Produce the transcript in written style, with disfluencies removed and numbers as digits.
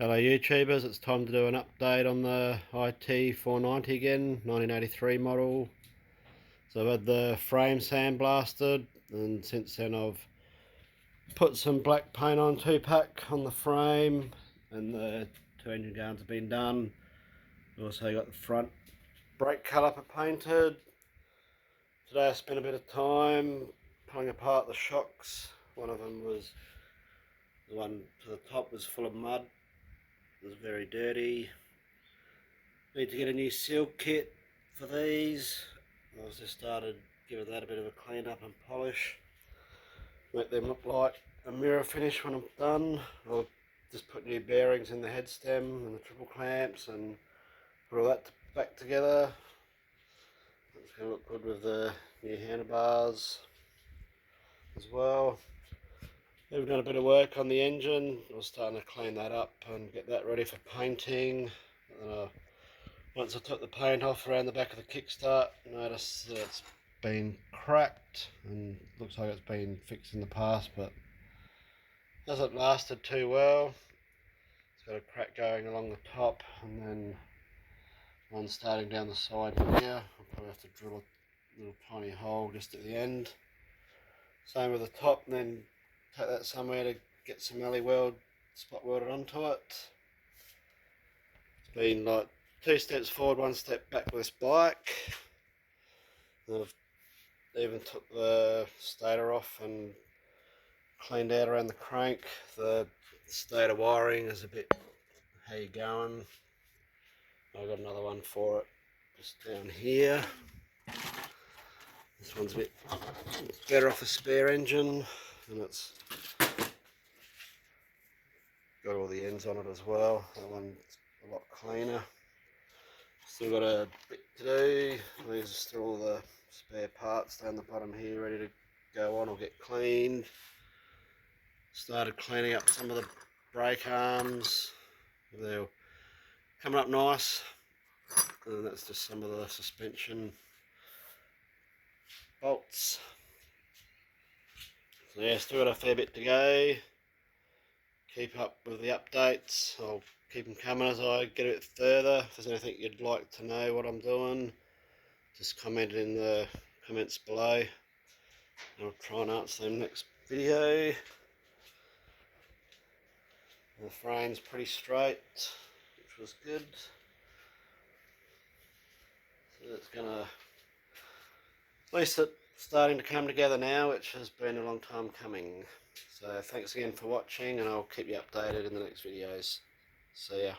Hello YouTubers, it's time to do an update on the IT490 again, 1983 model. So I've had the frame sandblasted, and since then I've put some black paint on 2-pack on the frame, and the two engine guards have been done. Also got the front brake caliper painted. Today I spent a bit of time pulling apart the shocks. One of them was, the one to the top was full of mud. It was very dirty. Need to get a new seal kit for these. I've just started giving that a bit of a clean up and polish. Make them look like a mirror finish when I'm done. I'll just put new bearings in the head stem and the triple clamps and put all that back together. It's going to look good with the new handlebars as well. We've done a bit of work on the engine. I was starting to clean that up and get that ready for painting. Once I took the paint off around the back of the kickstart, noticed that it's been cracked and looks like it's been fixed in the past, but hasn't lasted too well. It's got a crack going along the top and then one starting down the side here. I'll probably have to drill a little tiny hole just at the end. Same with the top, and then take that somewhere to get some alley weld spot welded onto it. It's been like 2 steps forward, 1 step back with this bike. I've even took the stator off and cleaned out around the crank. The stator wiring is a bit, how you going? I've got another one for it just down here. This one's a bit better off the spare engine, and it's got all the ends on it as well. That one's a lot cleaner. Still got a bit to do. These are still all the spare parts down the bottom here ready to go on or get cleaned. Started cleaning up some of the brake arms. They're coming up nice. And that's just some of the suspension bolts. So yeah, still got a fair bit to go. Keep up with the updates. I'll keep them coming as I get a bit further. If there's anything you'd like to know what I'm doing, just comment in the comments below. I'll try and answer them next video. The frame's pretty straight, which was good. So it's gonna, at least it's starting to come together now, which has been a long time coming. So thanks again for watching, and I'll keep you updated in the next videos. See ya.